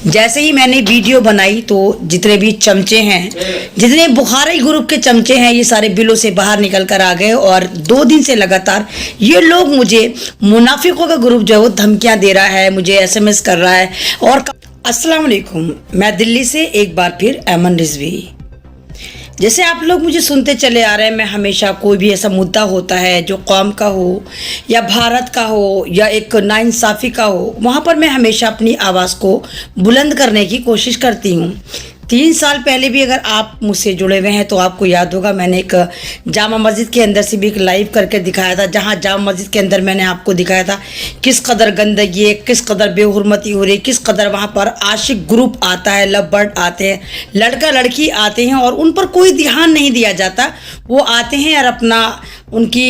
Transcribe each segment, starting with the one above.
जैसे ही मैंने वीडियो बनाई तो जितने भी चमचे हैं, जितने बुखारी ग्रुप के चमचे हैं, ये सारे बिलों से बाहर निकल कर आ गए। और 2 दिन से लगातार ये लोग मुझे, मुनाफिकों का ग्रुप जो है वो धमकियां दे रहा है, मुझे एसएमएस कर रहा है। और अस्सलाम वालेकुम, मैं दिल्ली से एक बार फिर ऐमन रिजवी। जैसे आप लोग मुझे सुनते चले आ रहे हैं, मैं हमेशा कोई भी ऐसा मुद्दा होता है जो कौम का हो या भारत का हो या एक नाइंसाफ़ी का हो, वहाँ पर मैं हमेशा अपनी आवाज़ को बुलंद करने की कोशिश करती हूँ। 3 साल पहले भी अगर आप मुझसे जुड़े हुए हैं तो आपको याद होगा, मैंने एक जामा मस्जिद के अंदर से भी एक लाइव करके दिखाया था, जहां जामा मस्जिद के अंदर मैंने आपको दिखाया था किस कदर गंदगी है, किस कदर बेहुरमती हो रही है, किस कदर वहां पर आशिक ग्रुप आता है, लव बर्ड आते हैं, लड़का लड़की आते हैं और उन पर कोई ध्यान नहीं दिया जाता। वो आते हैं और अपना उनकी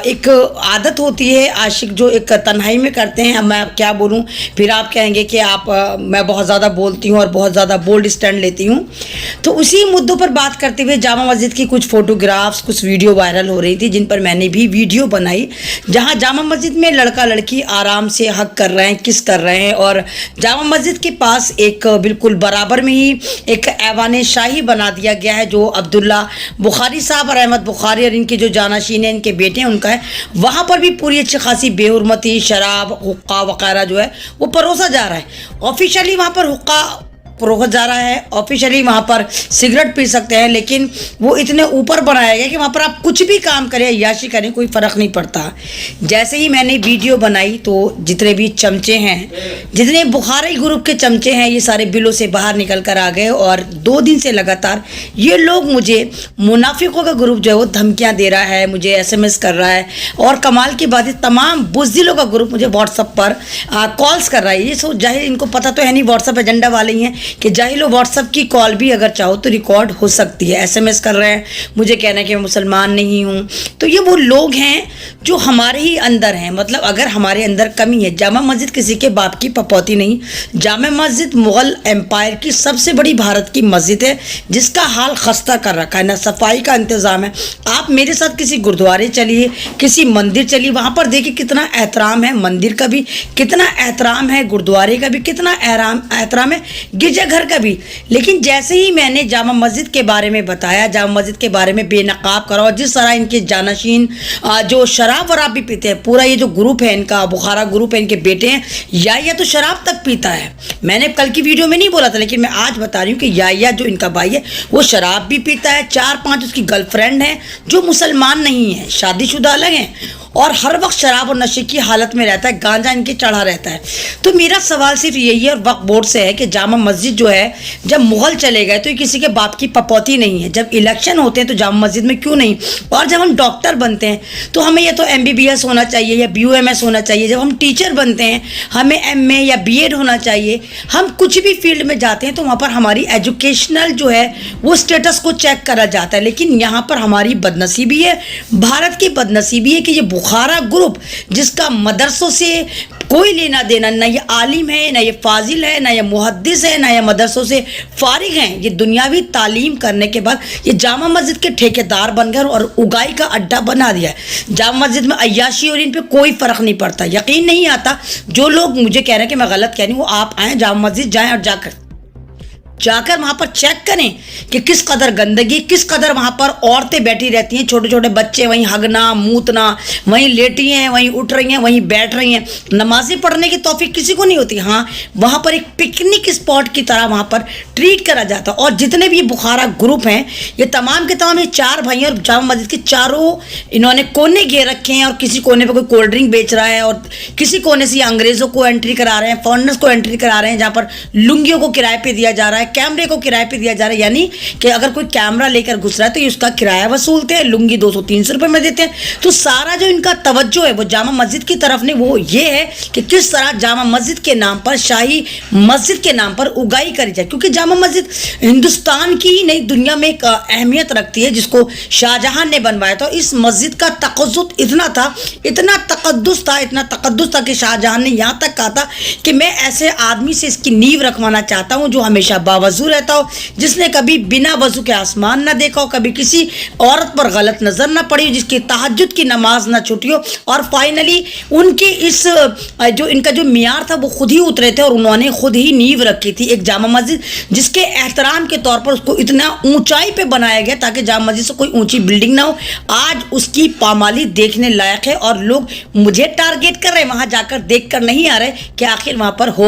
एक आदत होती है, आशिक जो एक तन्हाई में करते हैं। मैं क्या बोलूं, फिर आप कहेंगे कि मैं बहुत ज़्यादा बोलती हूं और बहुत ज़्यादा बोल्ड स्टैंड लेती हूं। तो उसी मुद्दों पर बात करते हुए जामा मस्जिद की कुछ फ़ोटोग्राफ्स, कुछ वीडियो वायरल हो रही थी, जिन पर मैंने भी वीडियो बनाई, जहां जामा मस्जिद में लड़का लड़की आराम से हक कर रहे हैं, किस कर रहे हैं। और जामा मस्जिद के पास एक बिल्कुल बराबर में ही एक ऐवान शाही बना दिया गया है, जो अब्दुल्ला बुखारी साहब और अहमद बुखारी और के जो जानाशीन हैं, इनके बेटे हैं, उनका है। वहाँ पर भी पूरी अच्छी खासी बेहुरमती, शराब, हुक्का वगैरह जो है वो परोसा जा रहा है। ऑफिशियली वहाँ पर हुक्का परोसा जा रहा है, ऑफिशियली वहाँ पर सिगरेट पी सकते हैं, लेकिन वो इतने ऊपर बनाया गया कि वहाँ पर आप कुछ भी काम करें, अय्याशी करें, कोई फ़र्क नहीं पड़ता। जैसे ही मैंने वीडियो बनाई तो जितने भी चमचे हैं, जितने बुखारी ग्रुप के चमचे हैं, ये सारे बिलों से बाहर निकल कर आ गए। और 2 दिन से लगातार ये लोग मुझे, मुनाफिकों का ग्रुप जो है वो धमकियाँ दे रहा है, मुझे एसएमएस कर रहा है। और कमाल की बात है, तमाम बुज़दिलों का ग्रुप मुझे व्हाट्सअप पर कॉल्स कर रहा है। ये सो जाहिर इनको पता तो है नहीं, व्हाट्सअप एजेंडा वाले ही हैं कि जाहिलो व्हाट्सअप की कॉल भी अगर चाहो तो रिकॉर्ड हो सकती है। एसएमएस कर रहे हैं, मुझे कहना है कि मैं मुसलमान नहीं हूँ। तो ये वो लोग हैं जो हमारे ही अंदर हैं, मतलब अगर हमारे अंदर कमी है। जामा मस्जिद किसी के बाप की पपौती नहीं। जामा मस्जिद मुग़ल एम्पायर की सबसे बड़ी भारत की मस्जिद है, जिसका हाल खस्ता कर रखा है, ना सफाई का इंतज़ाम है। आप मेरे साथ किसी गुरुद्वारे चलिए, किसी मंदिर चलिए, वहाँ पर देखिए कितना एहतराम है, मंदिर का भी कितना एहतराम है, गुरुद्वारे का भी कितना एहतराम है, गिरजाघर का भी। लेकिन जैसे ही मैंने जामा मस्जिद के बारे में बताया, जामा मस्जिद के बारे में बेनकाब करा, और जिस तरह इनके जानाशीन जो शराब वराब भी पीते हैं, पूरा ये जो ग्रुप है इनका, बुखारा ग्रुप है, इनके बेटे हैं, या तो शराब तक पीता है। मैंने कल की वीडियो में नहीं बोला था, लेकिन मैं आज बता रही हूँ कि या जो इनका भाई है वो शराब भी पीता है। 4-5 उसकी गर्लफ्रेंड हैं जो मुसलमान नहीं है, शादीशुदा अलग हैं, और हर वक्त शराब और नशे की हालत में रहता है, गांजा इनके चढ़ा रहता है। तो मेरा सवाल सिर्फ यही है और वक्फ बोर्ड से है कि जामा मस्जिद जो है, जब मुग़ल चले गए तो ये किसी के बाप की पपौती नहीं है। जब इलेक्शन होते हैं तो जामा मस्जिद में क्यों नहीं, और जब हम डॉक्टर बनते हैं तो हमें या तो MBBS होना चाहिए या BUMS होना चाहिए। जब हम टीचर बनते हैं हमें MA या BEd होना चाहिए। हम कुछ भी फील्ड में जाते हैं तो वहाँ पर हमारी एजुकेशनल जो है वो स्टेटस को चेक करा जाता है। लेकिन यहाँ पर हमारी बदनसीबी है, भारत की बदनसीबी है कि ये बुखारा ग्रुप, जिसका मदरसों से कोई लेना देना, ना ये आलिम है, ना ये फाजिल है, ना ये मुहद्दिस है, ना ये मदरसों से फारिग हैं, ये दुनियावी तालीम करने के बाद ये जामा मस्जिद के ठेकेदार बन गए और उगाई का अड्डा बना दिया है। जामा मस्जिद में अय्याशी और इन पे कोई फ़र्क नहीं पड़ता। यकीन नहीं आता, जो लोग मुझे कह रहे हैं कि मैं गलत कह रही हूँ, वो आप आएँ जामा मस्जिद जाएँ और जाकर वहाँ पर चेक करें कि किस कदर गंदगी, किस कदर वहाँ पर औरतें बैठी रहती हैं, छोटे छोटे बच्चे वहीं हगना मूतना, वहीं लेटी हैं, वहीं उठ रही हैं, वहीं बैठ रही हैं। नमाज़ें पढ़ने की तौफीक किसी को नहीं होती। हाँ, वहाँ पर एक पिकनिक स्पॉट की तरह वहाँ पर ट्रीट करा जाता। और जितने भी बुखारा ग्रुप हैं, ये तमाम के तमाम, ये 4 भाई और जामा मस्जिद के चारों इन्होंने कोने घेर रखे हैं। और किसी कोने पर कोई कोल्ड ड्रिंक बेच रहा है, और किसी कोने से अंग्रेज़ों को एंट्री करा रहे हैं, फॉरनर्स को एंट्री करा रहे हैं, जहाँ पर लुंगियों को किराए पर दिया जा रहा है, कैमरे को किराए पे दिया जा रहा है। यानी कि अगर कोई कैमरा लेकर घुस रहा है तो ये उसका किराया वसूलते हैं, लुंगी 200-300 रुपए में देते हैं। तो सारा जो इनका तवज्जो है वो जामा मस्जिद की तरफ नहीं, वो ये है कि किस तरह जामा मस्जिद के नाम पर, शाही मस्जिद के नाम पर उगाई करी जाए। क्योंकि जामा मस्जिद हिंदुस्तान की ही नहीं, दुनिया में एक अहमियत रखती है, जिसको शाहजहां ने बनवाया था। इस मस्जिद का तक़द्दुस इतना था, इतना तक़द्दुस था कि शाहजहां ने यहाँ तक कहा था कि मैं ऐसे आदमी से इसकी नींव रखवाना चाहता हूँ जो हमेशा बावजू रहता हो, जिसने कभी बिना वजू के आसमान ना देखा हो, कभी किसी औरत पर गलत नज़र ना पड़ी हो, जिसकी तहज्जुद की नमाज ना छूटी हो, और फाइनली उनके इस जो इनका जो मियार था वो खुद ही उतरे थे और उन्होंने खुद ही नींव रखी थी एक जामा मस्जिद, जिसके एहतराम के तौर पर उसको इतना ऊंचाई पे बनाया गया ताकि जामा मस्जिद से कोई ऊंची बिल्डिंग ना हो। आज उसकी पामाली देखने लायक है और लोग मुझे टारगेट कर रहे हैं, वहां जाकर देख कर नहीं आ रहे कि आखिर वहां पर हो